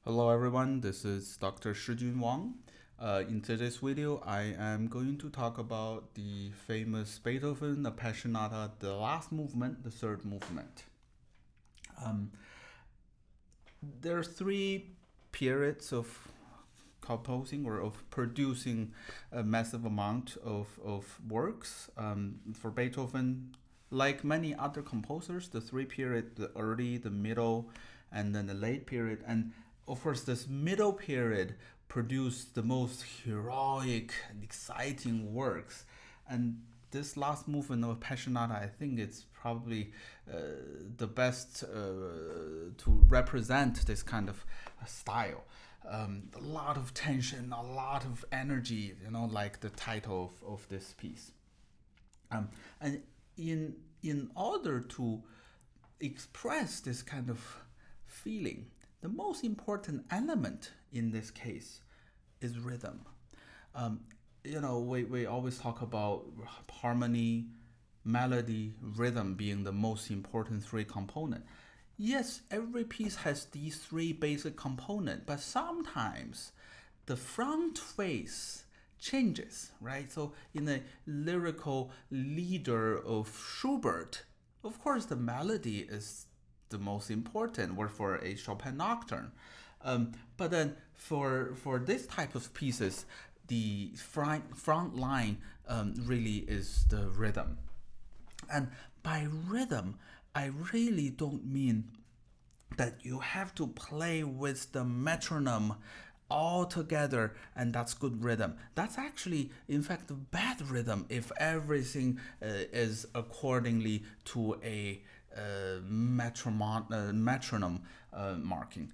Hello everyone, this is Dr. Shijun Wang. In today's video, I am going to talk about the famous Beethoven Appassionata, the last movement, the third movement. There are three periods of composing or of producing a massive amount of works. For Beethoven, like many other composers, the three periods, the early, the middle, and then the late period. And of course, this middle period produced the most heroic and exciting works. And this last movement of Appassionata, I think it's probably the best to represent this kind of style. A lot of tension, a lot of energy, like the title of this piece. And in order to express this kind of feeling, the most important element in this case is rhythm. We always talk about harmony, melody, rhythm being the most important three components. Yes, every piece has these three basic components, but sometimes the front face changes, right? So in a lyrical leader of Schubert, of course the melody is the most important, or for a Chopin nocturne. But then for this type of pieces, the front line really is the rhythm. And by rhythm, I really don't mean that you have to play with the metronome all together and that's good rhythm. That's actually, in fact, bad rhythm if everything is accordingly to a metronome marking.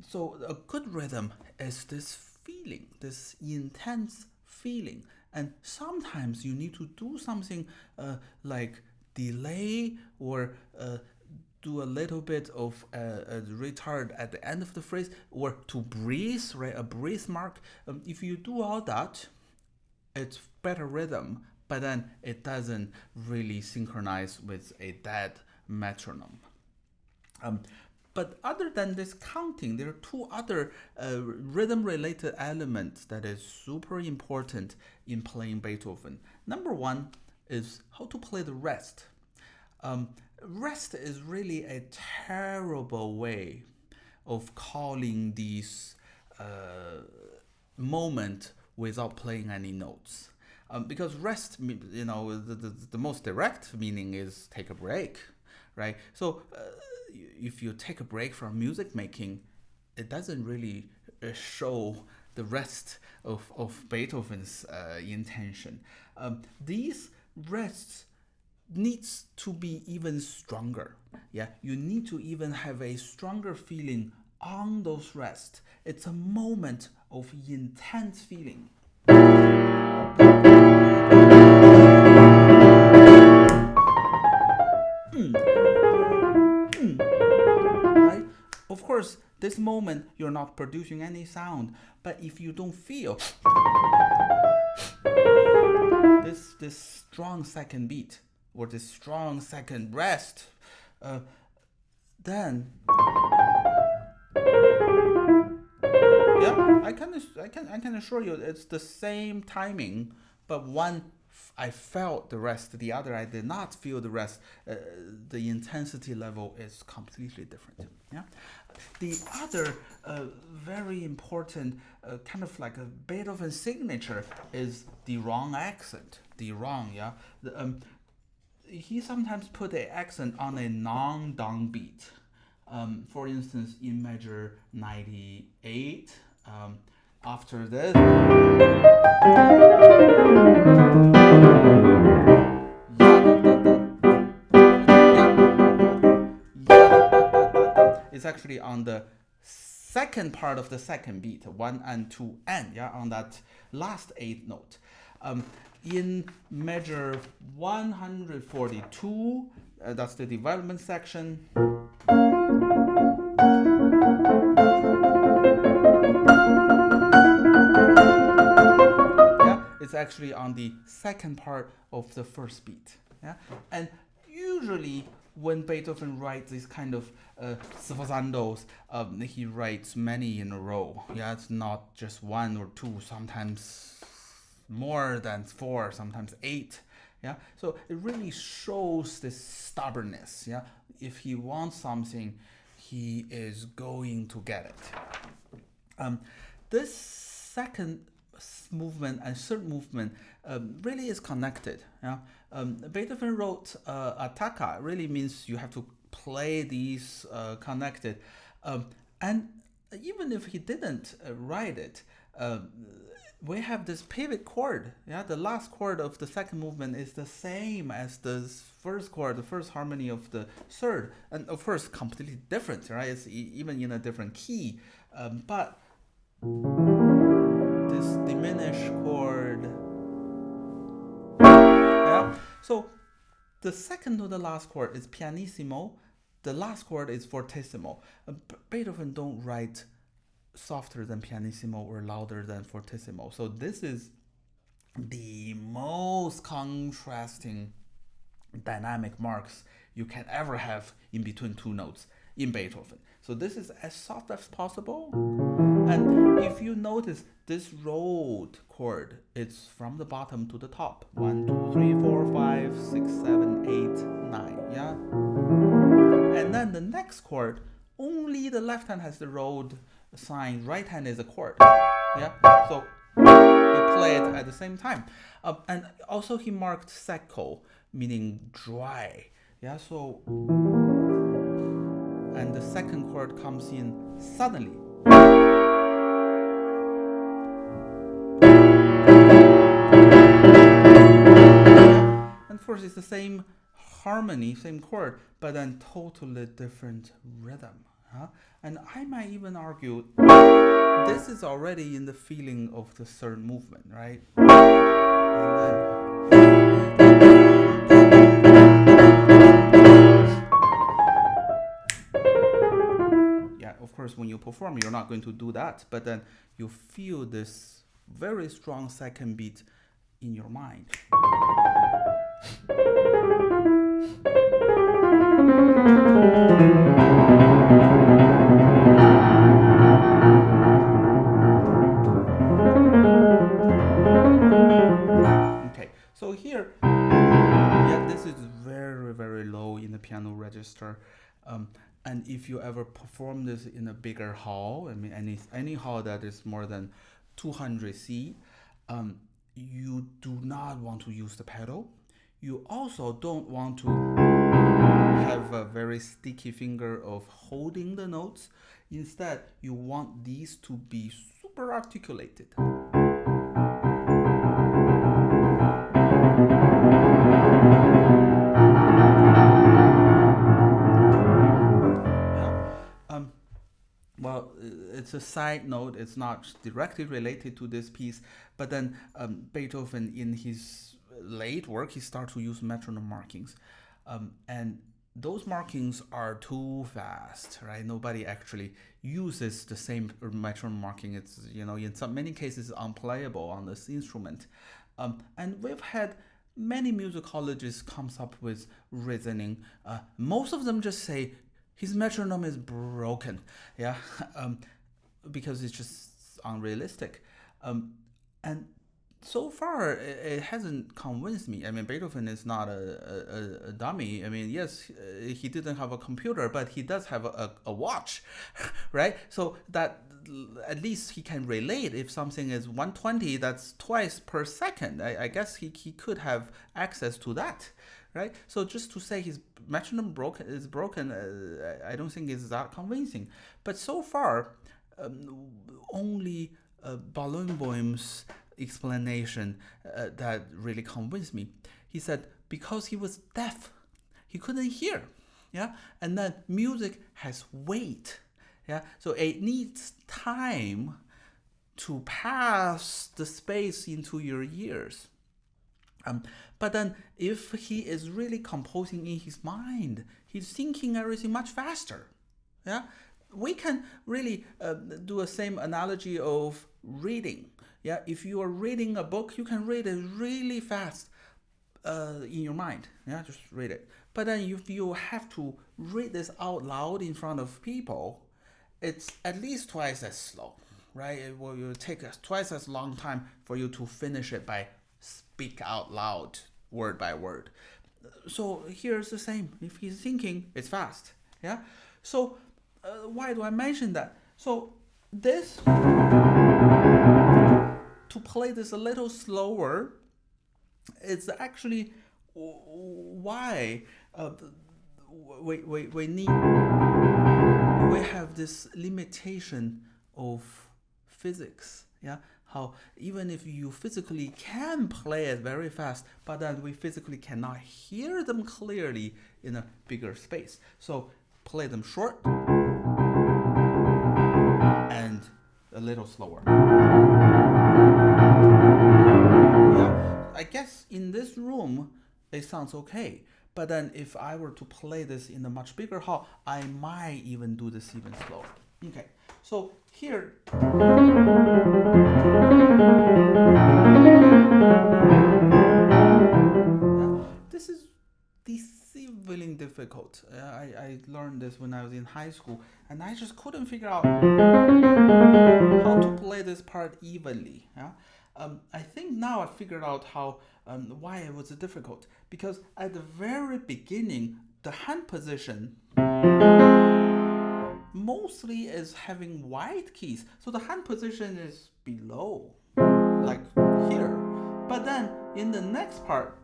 So a good rhythm is this feeling, this intense feeling. And sometimes you need to do something like delay or do a little bit of a retard at the end of the phrase, or to breathe, right? A breathe mark. If you do all that, it's better rhythm, but then it doesn't really synchronize with a dead metronome. But other than this counting, there are two other rhythm-related elements that is super important in playing Beethoven. Number one is how to play the rest. Rest is really a terrible way of calling these moment without playing any notes. Because rest, the most direct meaning is take a break, right? So if you take a break from music making, it doesn't really show the rest of Beethoven's intention. These rests needs to be even stronger. Yeah, you need to even have a stronger feeling on those rests. It's a moment of intense feeling. Right? Of course, this moment you're not producing any sound, but if you don't feel this strong second beat or this strong second rest, then I can assure you it's the same timing, but one I felt the rest, the other I did not feel the rest. The intensity level is completely different. Yeah. The other very important kind of like a Beethoven signature is the wrong accent. The wrong, yeah. He sometimes put an accent on a non-downbeat. For instance, in measure 98, after this, it's actually on the second part of the second beat, 1 and 2 and, yeah, on that last 8th note. In measure 142, that's the development section. Yeah, it's actually on the second part of the first beat. Yeah, and usually when Beethoven writes these kind of sforzandos, he writes many in a row. Yeah, it's not just one or two, sometimes more than 4, sometimes 8. Yeah, so it really shows this stubbornness. Yeah, if he wants something, he is going to get it. This second movement and third movement really is connected. Yeah, Beethoven wrote attacca, really means you have to play these connected, and even if he didn't write it, we have this pivot chord. Yeah, the last chord of the second movement is the same as the first chord, the first harmony of the third, and of course completely different, right? It's even in a different key, but this diminished chord. Yeah, so the second to the last chord is pianissimo, the last chord is fortissimo. Beethoven don't write softer than pianissimo or louder than fortissimo. So this is the most contrasting dynamic marks you can ever have in between two notes in Beethoven. So this is as soft as possible. And if you notice, this rolled chord, it's from the bottom to the top. 1, 2, 3, 4, 5, 6, 7, 8, 9. Yeah. And then the next chord, only the left hand has the rolled sign, right hand is a chord. Yeah. So you play it at the same time. And also he marked secco, meaning dry. Yeah. So and the second chord comes in suddenly. And of course it's the same harmony, same chord, but then totally different rhythm. And I might even argue this is already in the feeling of the third movement, right? Yeah, of course, when you perform, you're not going to do that, but then you feel this very strong second beat in your mind. Okay, so here, yeah, this is very, very low in the piano register. And if you ever perform this in a bigger hall, I mean, any hall that is more than 200 C, you do not want to use the pedal. You also don't want to have a very sticky finger of holding the notes. Instead, you want these to be super articulated. Well, it's a side note, it's not directly related to this piece, but then Beethoven, in his late work, he started to use metronome markings. And those markings are too fast, right? Nobody actually uses the same metronome marking. It's, in many cases unplayable on this instrument. And we've had many musicologists comes up with reasoning. Most of them just say, his metronome is broken, yeah, because it's just unrealistic. And so far, it hasn't convinced me. I mean, Beethoven is not a dummy. I mean, yes, he didn't have a computer, but he does have a watch, right? So that at least he can relate. If something is 120, that's twice per second. I guess he could have access to that. Right, so just to say his metronome is broken, I don't think is that convincing. But so far, only Barenboim's explanation that really convinced me. He said because he was deaf, he couldn't hear. Yeah, and then music has weight. Yeah, so it needs time to pass the space into your ears. But then if he is really composing in his mind, he's thinking everything much faster. Yeah, we can really do a same analogy of reading. Yeah, if you are reading a book, you can read it really fast in your mind. Yeah, just read it. But then if you have to read this out loud in front of people, it's at least twice as slow, right? It will take twice as long time for you to finish it by speak out loud, word by word. So here's the same. If he's thinking, it's fast. Yeah. So why do I mention that? So this, to play this a little slower, it's actually why we have this limitation of physics. Yeah, how even if you physically can play it very fast, but then we physically cannot hear them clearly in a bigger space. So play them short and a little slower. Yeah, I guess in this room it sounds okay. But then if I were to play this in a much bigger hall, I might even do this even slower. Okay, so here, this is deceivingly difficult. I learned this when I was in high school, and I just couldn't figure out how to play this part evenly. Yeah? I think now I figured out how why it was difficult, because at the very beginning, the hand position mostly is having wide keys. So the hand position is below, like here. But then in the next part,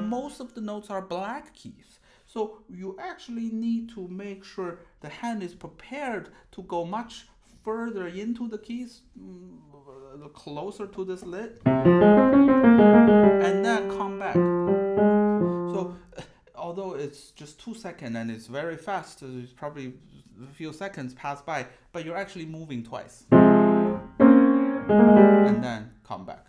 most of the notes are black keys. So you actually need to make sure the hand is prepared to go much further into the keys, closer to this lid, and then come back. So although it's just 2 seconds and it's very fast, it's probably a few seconds pass by, but you're actually moving twice. And then come back.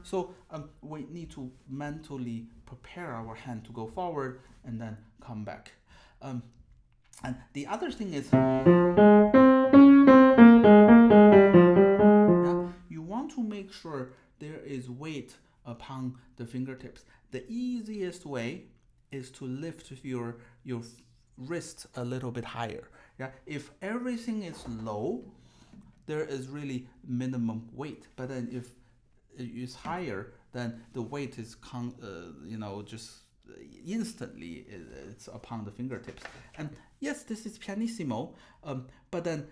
So we need to mentally prepare our hand to go forward and then come back. And the other thing is, you want to make sure there is weight upon the fingertips. The easiest way is to lift your wrist a little bit higher. Yeah, if everything is low, there is really minimum weight. But then if it is higher, then the weight is just instantly it's upon the fingertips. And yes, this is pianissimo, but then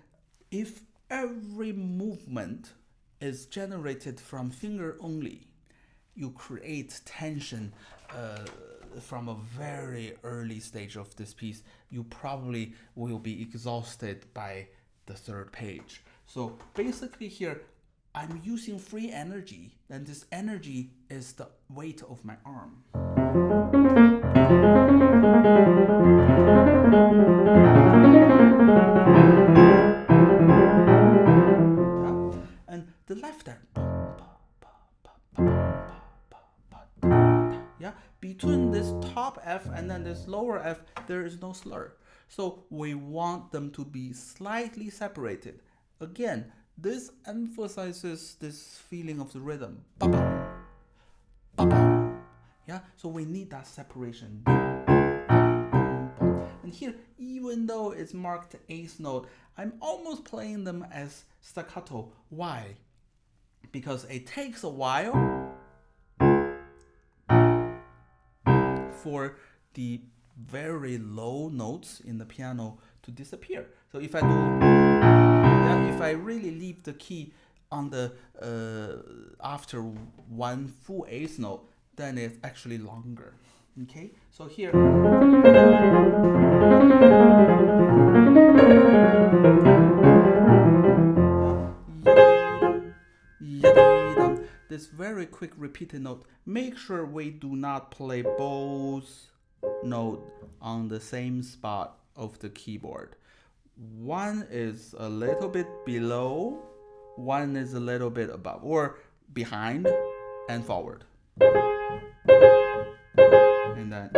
if every movement is generated from finger only, you create tension from a very early stage of this piece. You probably will be exhausted by the third page. So basically here, I'm using free energy, and this energy is the weight of my arm. And the left hand. Yeah, between this top F and then this lower F, there is no slur. So we want them to be slightly separated. Again, this emphasizes this feeling of the rhythm. Ba-bam, ba-bam. Yeah, so we need that separation. And here, even though it's marked eighth note, I'm almost playing them as staccato. Why? Because it takes a while for the very low notes in the piano to disappear. So if I really leave the key on the after one full eighth note, then it's actually longer. Okay, so here. This very quick repeated note. Make sure we do not play both notes on the same spot of the keyboard. One is a little bit below, one is a little bit above, or behind and forward. And then.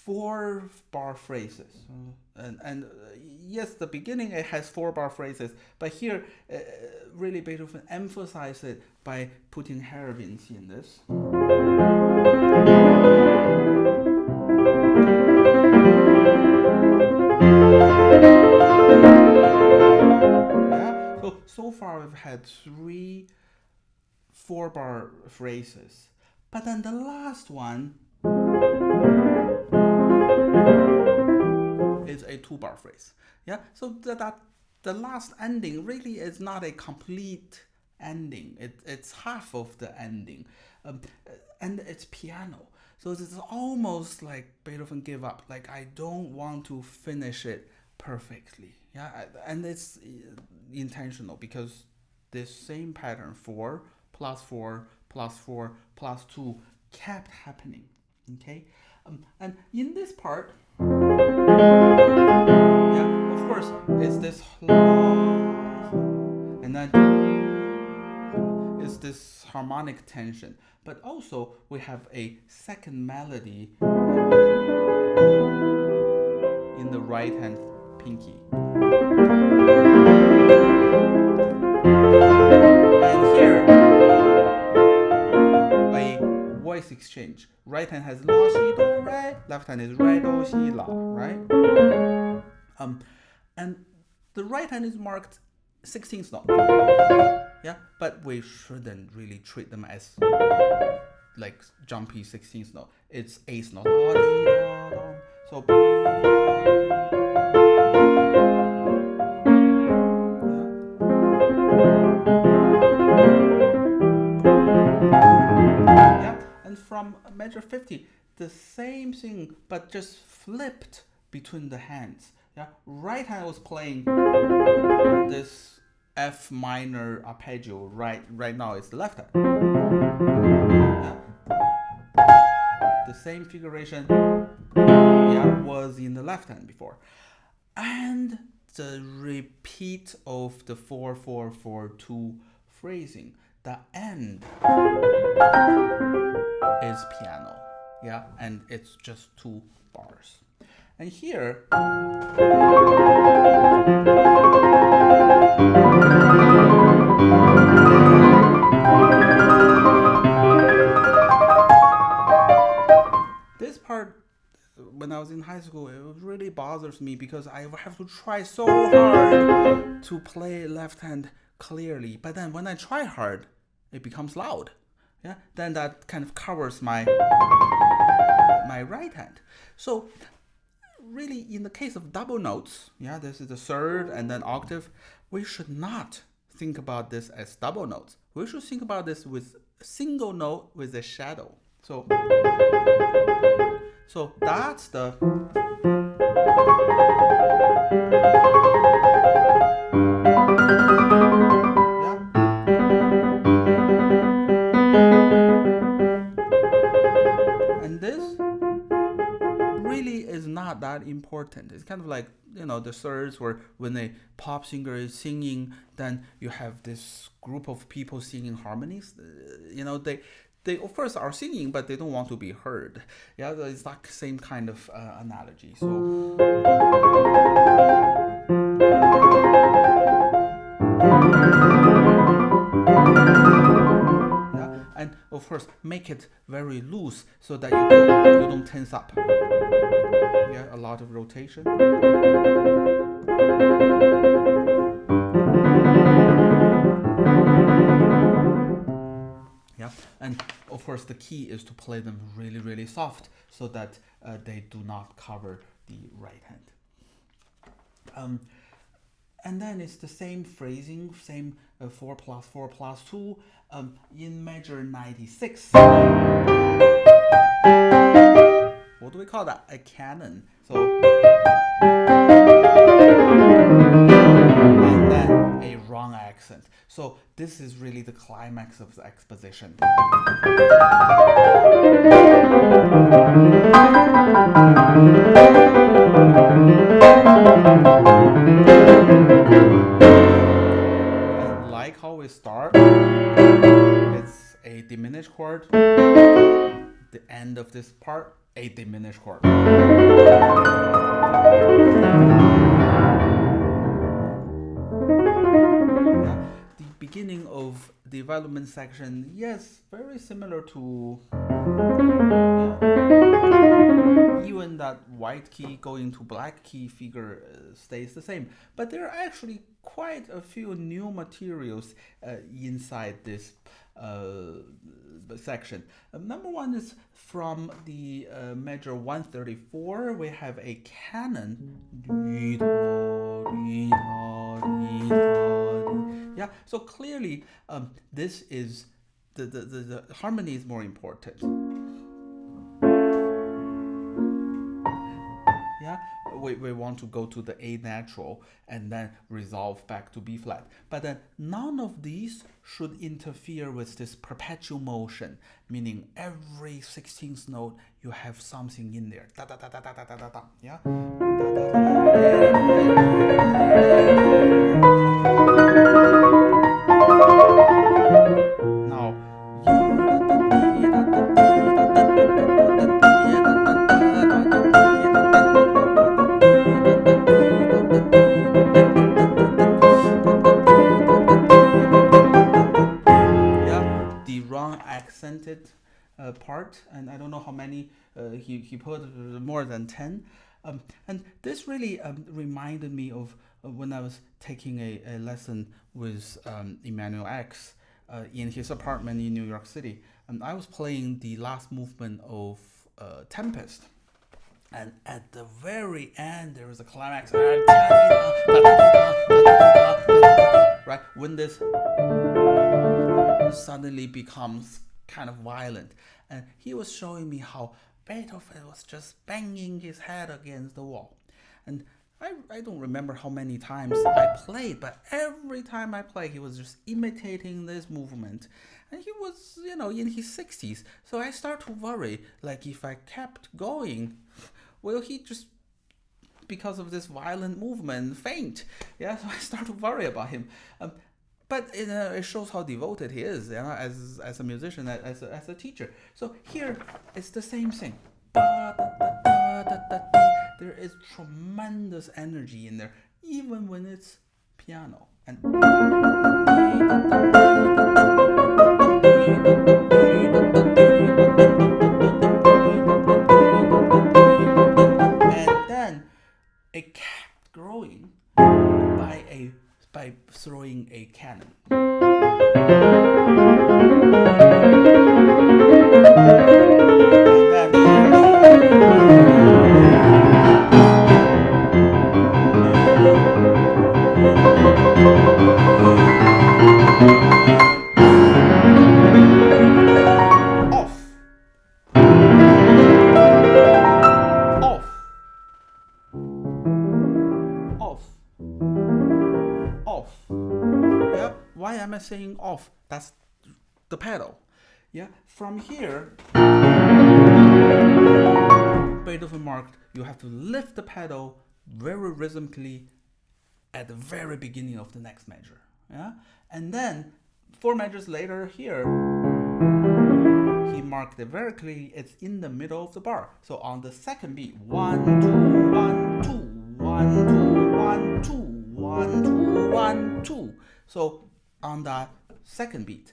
4-bar phrases. And yes, the beginning it has 4-bar phrases, but here really Beethoven emphasized it by putting hairpins in this. Yeah, so far we've had 3 4-bar phrases, but then the last one is a 2-bar phrase. Yeah, so that the last ending really is not a complete ending. It's half of the ending, and it's piano. So it's almost like Beethoven gave up. Like, I don't want to finish it perfectly. Yeah, and it's intentional because this same pattern 4 plus 4 plus 4 plus 2 kept happening. Okay, and in this part, yeah, of course, it's this and then it's this harmonic tension, but also we have a second melody in the right hand pinky. And here, a voice exchange. Right hand has la, si, do, re. Left hand is re, do, si, la, right? And the right hand is marked 16th note. Yeah, but we shouldn't really treat them as like jumpy 16th note. It's 8th note. So from measure 50, the same thing, but just flipped between the hands. Yeah, right hand was playing this F minor arpeggio. Right now it's the left hand. Yeah. The same figuration, yeah, was in the left hand before, and the repeat of the 4-4-4-2 phrasing. The end is piano, yeah, and it's just 2 bars. And here, this part, when I was in high school, it really bothers me because I have to try so hard to play left hand clearly, but then when I try hard, it becomes loud. Yeah, then that kind of covers my right hand. So really, in the case of double notes, yeah, this is the third and then octave, we should not think about this as double notes. We should think about this with a single note with a shadow. So that's the not that important. It's kind of like, the thirds where when a pop singer is singing, then you have this group of people singing harmonies. They of course are singing, but they don't want to be heard. Yeah, it's that same kind of analogy. So yeah, and of course make it very loose so that you don't tense up. Yeah, a lot of rotation. Yeah, and of course the key is to play them really, really soft so that they do not cover the right hand. And then it's the same phrasing, same 4 plus 4 plus 2 in measure 96. What do we call that? A canon. So, and then a wrong accent. So this is really the climax of the exposition. And like how we start, it's a diminished chord. The end of this part, a diminished chord. The beginning of development section, yes, very similar to even that white key going to black key figure stays the same. But there are actually quite a few new materials inside this section. Number one is from the measure 134. We have a canon. Yeah, so clearly this is the harmony is more important. Yeah, we want to go to the A natural and then resolve back to B flat. But then none of these should interfere with this perpetual motion, meaning every 16th note you have something in there. Da, da, da, da, da, da, da, da. Yeah. Now, the wrong accented part, and I don't know how many he put, more than 10. And this really reminded me of when I was taking a lesson with Emmanuel X in his apartment in New York City. And I was playing the last movement of Tempest. And at the very end, there was a climax. Right? When this suddenly becomes kind of violent. And he was showing me how Beethoven was just banging his head against the wall. And I don't remember how many times I played, but every time I played, he was just imitating this movement. And he was, in his 60s. So I start to worry, like if I kept going, will he just, because of this violent movement, faint? Yeah, so I start to worry about him. But it shows how devoted he is, as a musician, as a teacher. So here, it's the same thing. There is tremendous energy in there, even when it's piano. And then it kept growing by throwing a cannon. And off. Yeah, why am I saying off? That's the pedal. Yeah, from here, Beethoven marked, you have to lift the pedal very rhythmically at the very beginning of the next measure. Yeah, and then 4 measures later here, he marked it very clearly. It's in the middle of the bar. So on the second beat, 1, 2, 1, 2, 1, 2, 1, 2, 1, 2, 1, 2. So on that second beat,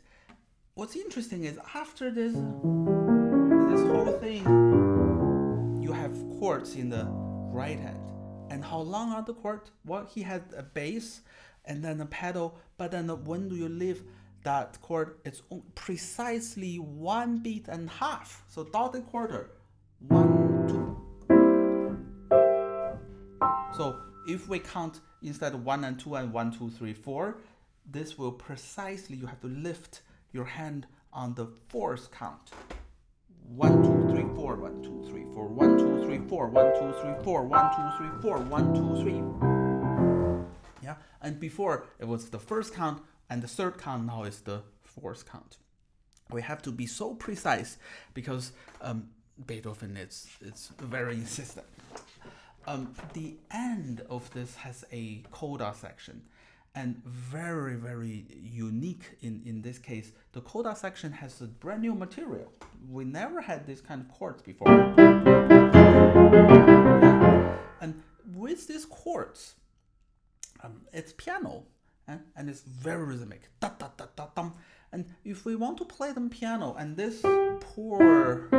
what's interesting is after this whole thing, you have chords in the right hand. And how long are the chords? Well, he had a bass and then a pedal, but then when do you leave that chord? It's precisely 1 beat and a half. So dotted quarter, 1, 2. So if we count instead of 1 and 2 and 1, 2, 3, 4, this will precisely, you have to lift your hand on the 4th count. 1, 2, 3, 4, 1, 2, 3, 4, 1, 2, 3, 4, 1, 2, 3, 4, 1, 2, 3, 4, 1, 2, 3. Yeah, and before it was the 1st count and the 3rd count, now is the 4th count. We have to be so precise because Beethoven it's very insistent. The end of this has a coda section, And very, very unique in this case, the Coda section has a brand new material. We never had this kind of chords before. And with these chords, it's piano, and it's very rhythmic. Da, da, da, da, dum. And if we want to play them piano, and this poor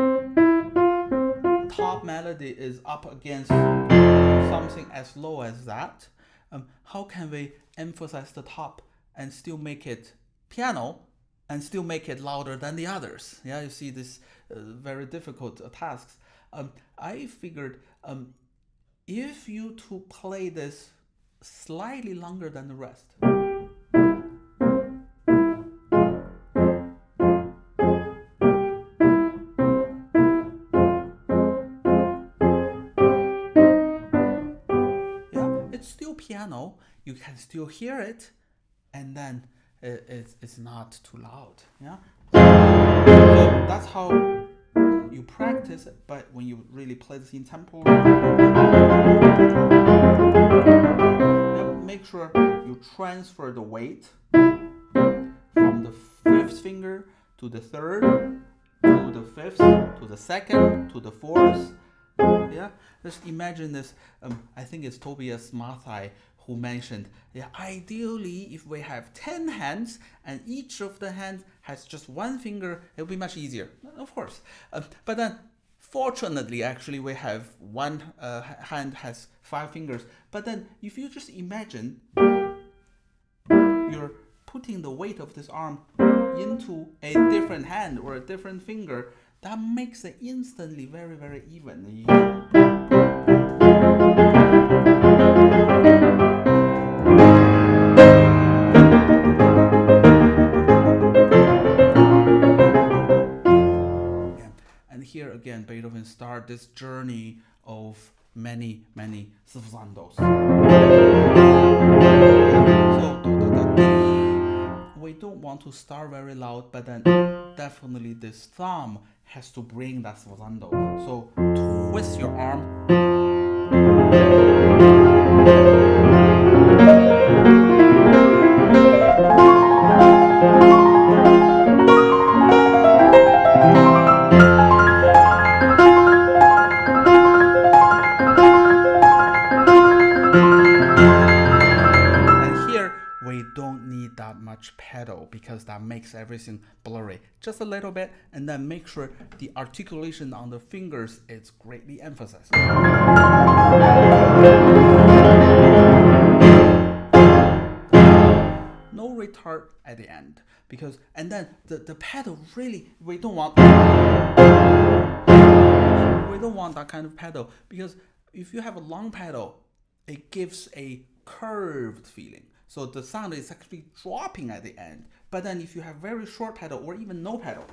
top melody is up against something as low as that, how can we emphasize the top and still make it piano and still make it louder than the others? Yeah, you see this very difficult tasks. I figured if you to play this slightly longer than the rest, it's still piano, you can still hear it, and then it's not too loud. Yeah, so that's how you practice it. But when you really play this in tempo, make sure you transfer the weight from the fifth finger to the third, to the fifth, to the second, to the fourth. Yeah, just imagine this. I think it's Tobias Mathai who mentioned, yeah, ideally if we have 10 hands and each of the hands has just one finger, it will be much easier, of course. But then fortunately, actually, we have one hand has 5 fingers. But then if you just imagine you're putting the weight of this arm into a different hand or a different finger, that makes it instantly very, very even. And here again, Beethoven started this journey of many, many sfuzzandos. So we don't want to start very loud, but then definitely this thumb has to bring that sfuzzando. So twist your arm. We don't need that much pedal because that makes everything blurry. Just a little bit, and then make sure the articulation on the fingers is greatly emphasized. No retard at the end, because and then the pedal really we don't want that kind of pedal, because if you have a long pedal, it gives a curved feeling. So the sound is actually dropping at the end. But then if you have very short pedal or even no pedal,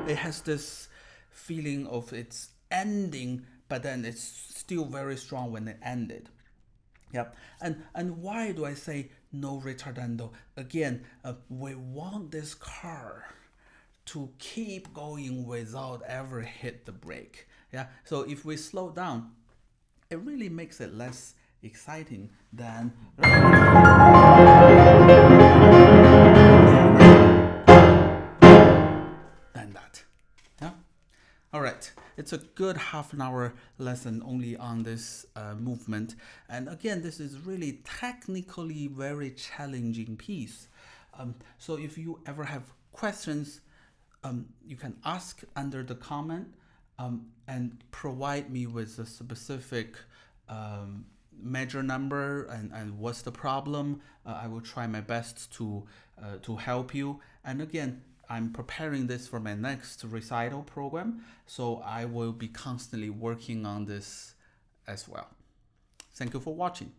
it has this feeling of it's ending, but then it's still very strong when it ended. Yep. And why do I say no retardando? Again, we want this car to keep going without ever hit the brake. Yeah. So if we slow down, it really makes it less exciting than that. Yeah. All right. It's a good half an hour lesson only on this movement. And again, this is really technically very challenging piece. So if you ever have questions, you can ask under the comment and provide me with a specific measure number and what's the problem. I will try my best to help you. And again, I'm preparing this for my next recital program, so I will be constantly working on this as well. Thank you for watching.